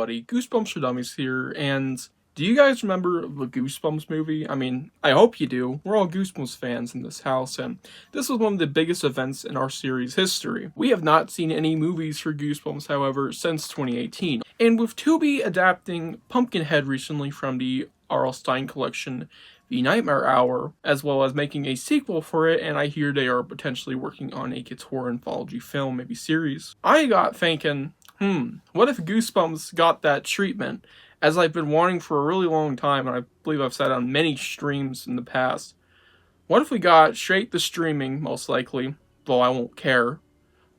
everybody, Goosebumps for Dummies here, and do you guys remember the Goosebumps movie? I mean, I hope you do. We're all Goosebumps fans in this house, and this was one of the biggest events in our series' history. We have not seen any movies for Goosebumps, however, since 2018. And with Tubi adapting Pumpkinhead recently from the R.L. Stine collection, The Nightmare Hour, as well as making a sequel for it, and I hear they are potentially working on a kids' horror anthology film, maybe series. I got thinking, what if Goosebumps got that treatment, as I've been wanting for a really long time, and I believe I've said on many streams in the past. What if we got straight to streaming, most likely, though I won't care,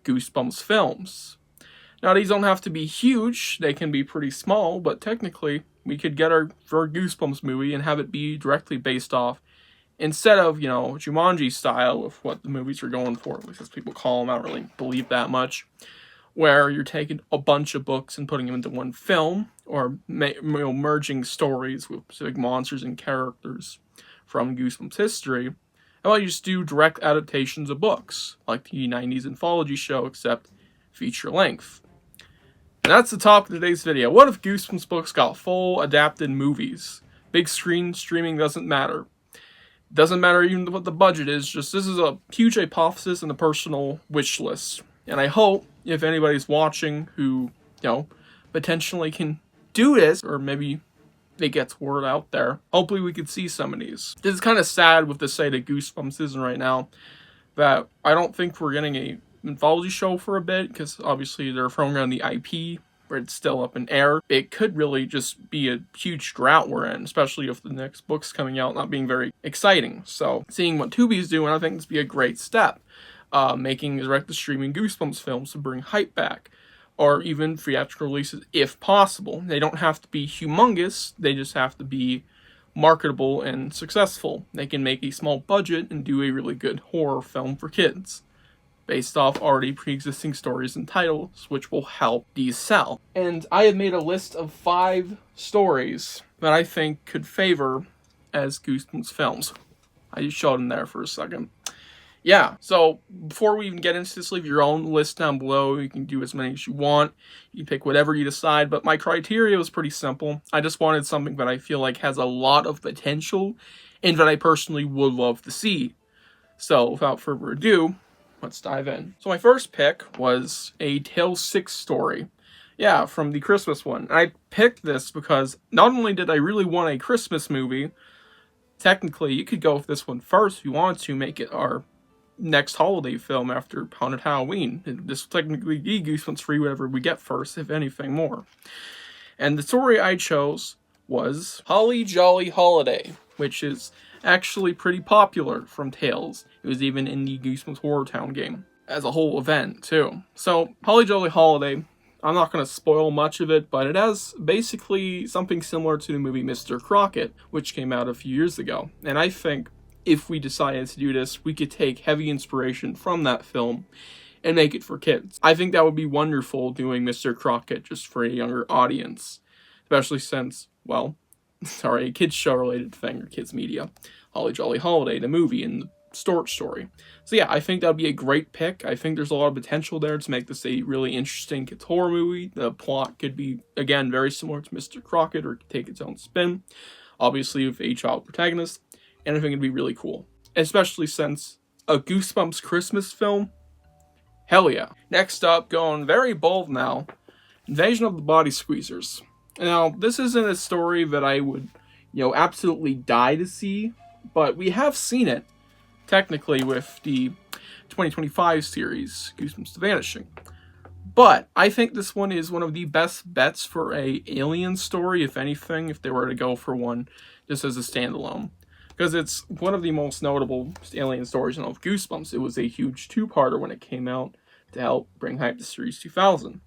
Goosebumps films? Now, these don't have to be huge, they can be pretty small, but technically, we could get our Goosebumps movie and have it be directly based off, instead of, Jumanji style of what the movies are going for, because people call them, I don't really believe that much, where you're taking a bunch of books and putting them into one film, or merging stories with specific monsters and characters from Goosebumps history. How about you just do direct adaptations of books, like the 90s anthology show, except feature length? And that's the topic of today's video. What if Goosebumps books got full adapted movies? Big screen streaming doesn't matter. Doesn't matter even what the budget is, just this is a huge hypothesis and a personal wish list. And I hope, if anybody's watching who, potentially can do this, or maybe it gets word out there, hopefully we could see some of these. This is kind of sad with the state of Goosebumps isn't right now, that I don't think we're getting a anthology show for a bit, because obviously they're throwing around the IP, where it's still up in air. It could really just be a huge drought we're in, especially if the next book's coming out not being very exciting. So, seeing what Tubi's doing, I think this would be a great step. Making direct-to-streaming Goosebumps films to bring hype back, or even theatrical releases if possible. They don't have to be humongous, they just have to be marketable and successful. They can make a small budget and do a really good horror film for kids, based off already pre-existing stories and titles, which will help these sell. And I have made a list of 5 stories that I think could favor as Goosebumps films. I just showed them there for a second. Yeah, so before we even get into this, leave your own list down below. You can do as many as you want. You can pick whatever you decide, but my criteria was pretty simple. I just wanted something that I feel like has a lot of potential and that I personally would love to see. So without further ado, let's dive in. So my first pick was a Tale 6 story. Yeah, from the Christmas one. I picked this because not only did I really want a Christmas movie, technically you could go with this one first if you wanted to, make it our next holiday film after Haunted Halloween. This will technically be Goosebumps free, whatever we get first, if anything more. And the story I chose was Holly Jolly Holiday, which is actually pretty popular from Tales. It was even in the Goosebumps Horror Town game as a whole event, too. So, Holly Jolly Holiday, I'm not going to spoil much of it, but it has basically something similar to the movie Mr. Crockett, which came out a few years ago. And I think if we decided to do this, we could take heavy inspiration from that film and make it for kids. I think that would be wonderful doing Mr. Crockett just for a younger audience, especially since, well, a kids show related thing or kids media. Holly Jolly Holiday, the movie and the storage story. So yeah, I think that would be a great pick. I think there's a lot of potential there to make this a really interesting kids horror movie. The plot could be, again, very similar to Mr. Crockett or take its own spin, obviously with a child protagonist. And I think it'd be really cool, especially since a Goosebumps Christmas film, hell yeah. Next up, going very bold now, Invasion of the Body Squeezers. Now, this isn't a story that I would, absolutely die to see, but we have seen it, technically, with the 2025 series, Goosebumps The Vanishing. But I think this one is one of the best bets for a alien story, if anything, if they were to go for one just as a standalone. Because it's one of the most notable alien stories in all of Goosebumps. It was a huge 2-parter when it came out to help bring hype to Series 2000.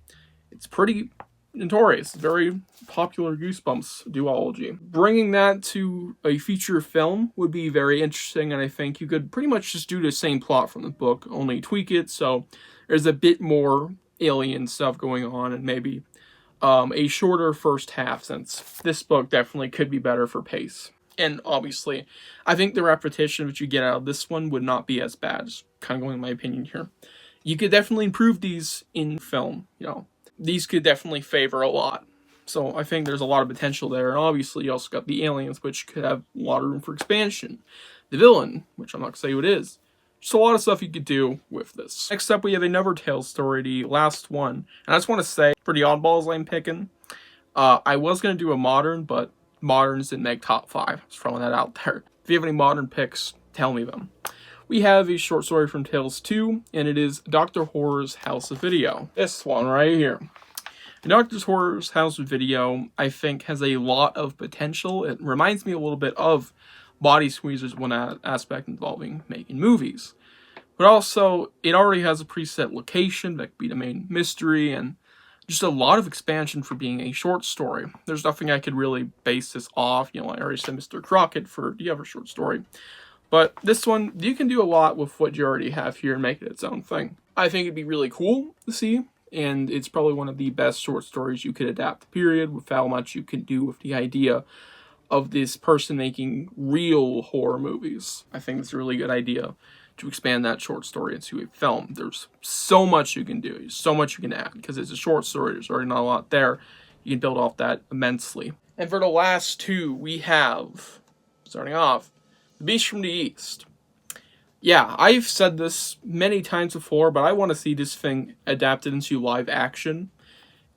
It's pretty notorious, very popular Goosebumps duology. Bringing that to a feature film would be very interesting, and I think you could pretty much just do the same plot from the book, only tweak it, so there's a bit more alien stuff going on, and maybe a shorter first half, since this book definitely could be better for pace. And obviously, I think the repetition that you get out of this one would not be as bad. Just kind of going my opinion here. You could definitely improve these in film, These could definitely favor a lot. So I think there's a lot of potential there. And obviously you also got the aliens, which could have a lot of room for expansion. The villain, which I'm not going to say who it is. Just a lot of stuff you could do with this. Next up, we have another Tales story, the last one. And I just want to say, for the oddballs I'm picking, I was going to do a modern, but moderns didn't make top 5. Just throwing that out there. If you have any modern picks, tell me them. We have a short story from Tales 2, and it is Dr. Horror's House of Video. This one right here. Dr. Horror's House of Video, I think, has a lot of potential. It reminds me a little bit of Body Squeezers, one aspect involving making movies. But also, it already has a preset location that could be the main mystery, and just a lot of expansion for being a short story. There's nothing I could really base this off. You know, I already said Mr. Crockett for the other short story. But this one, you can do a lot with what you already have here and make it its own thing. I think it'd be really cool to see, and it's probably one of the best short stories you could adapt, period, with how much you can do with the idea of this person making real horror movies. I think it's a really good idea to expand that short story into a film. There's so much you can do, so much you can add, because it's a short story, there's already not a lot there. You can build off that immensely. And for the last two, we have, starting off, The Beast from the East. Yeah, I've said this many times before, but I want to see this thing adapted into live action.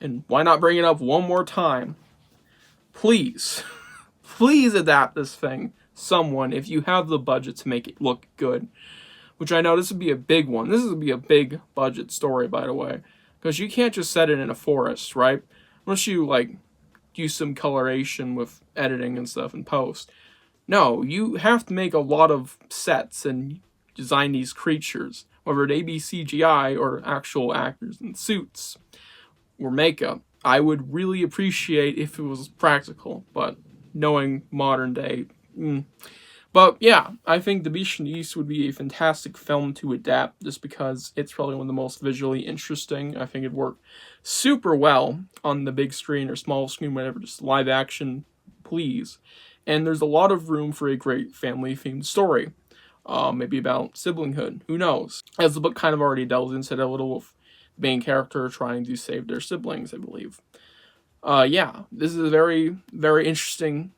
And why not bring it up one more time? Please, please adapt this thing, someone, if you have the budget to make it look good. Which I know this would be a big one. This would be a big budget story, by the way. Because you can't just set it in a forest, right? Unless you, like, use some coloration with editing and stuff in post. No, you have to make a lot of sets and design these creatures, whether they be CGI or actual actors in suits or makeup. I would really appreciate if it was practical, but knowing modern day, But yeah, I think The Beast from the East would be a fantastic film to adapt, just because it's probably one of the most visually interesting. I think it'd work super well on the big screen or small screen, whatever, just live action, please. And there's a lot of room for a great family-themed story. Maybe about siblinghood, who knows? As the book kind of already delves into that a little, with the main character trying to save their siblings, I believe. Yeah, this is a very, very interesting.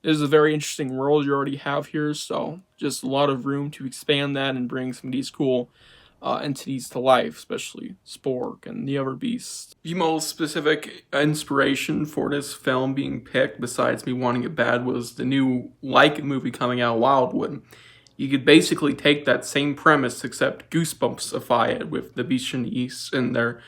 This is a very interesting world you already have here, so just a lot of room to expand that and bring some of these cool entities to life, especially Spork and the other beasts. The most specific inspiration for this film being picked, besides me wanting it bad, was the new movie coming out, Wildwood. You could basically take that same premise, except Goosebumpsify it with The Beast from the East and their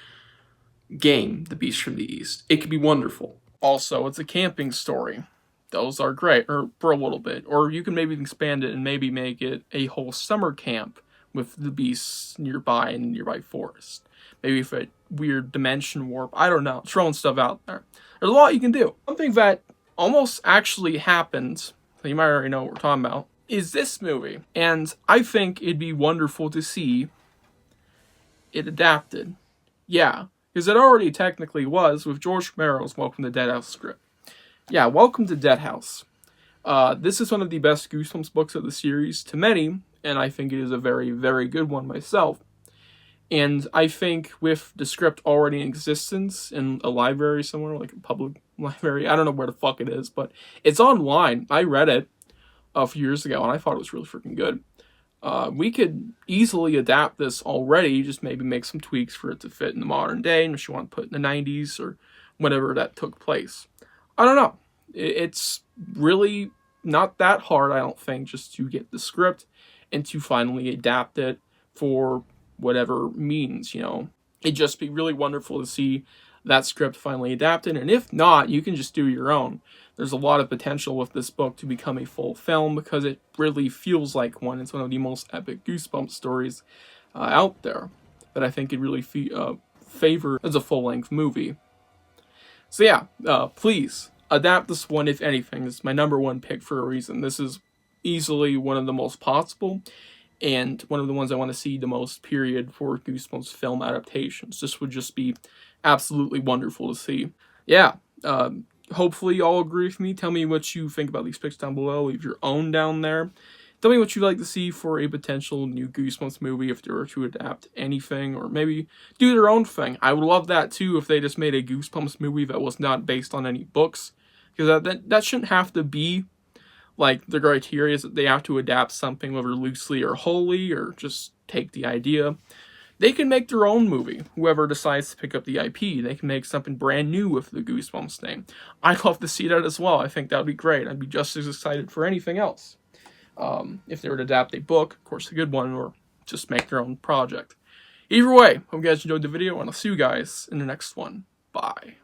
game, The Beast from the East. It could be wonderful. Also, it's a camping story. Those are great, or for a little bit. Or you can maybe expand it and maybe make it a whole summer camp with the beasts nearby in a nearby forest. Maybe for a weird dimension warp. I don't know. Throwing stuff out there. There's a lot you can do. Something that almost actually happened, so you might already know what we're talking about, is this movie. And I think it'd be wonderful to see it adapted. Yeah, because it already technically was with George Romero's Welcome to Deadhouse script. Yeah, Welcome to Deadhouse. This is one of the best Goosebumps books of the series to many, and I think it is a very, very good one myself. And I think with the script already in existence in a library somewhere, like a public library, I don't know where the fuck it is, but it's online. I read it a few years ago, and I thought it was really freaking good. We could easily adapt this already, just maybe make some tweaks for it to fit in the modern day, and if you want to put it in the 90s or whatever that took place. I don't know. It's really not that hard, I don't think, just to get the script and to finally adapt it for whatever means, you know. It'd just be really wonderful to see that script finally adapted, and if not, you can just do your own. There's a lot of potential with this book to become a full film, because it really feels like one. It's one of the most epic Goosebumps stories out there that I think could really favor as a full-length movie. So yeah, please adapt this one, if anything. It's my number one pick for a reason. This is easily one of the most possible, and one of the ones I want to see the most, period, for Goosebumps film adaptations. This would just be absolutely wonderful to see. Yeah, hopefully you all agree with me. Tell me what you think about these picks down below. Leave your own down there. Tell me what you'd like to see for a potential new Goosebumps movie if they were to adapt anything, or maybe do their own thing. I would love that too if they just made a Goosebumps movie that was not based on any books, because that shouldn't have to be like the criteria is that they have to adapt something whether loosely or wholly, or just take the idea. They can make their own movie. Whoever decides to pick up the IP, they can make something brand new with the Goosebumps name. I'd love to see that as well. I think that would be great. I'd be just as excited for anything else. If they were to adapt a book, of course a good one, or just make their own project. Either way, hope you guys enjoyed the video, and I'll see you guys in the next one. Bye.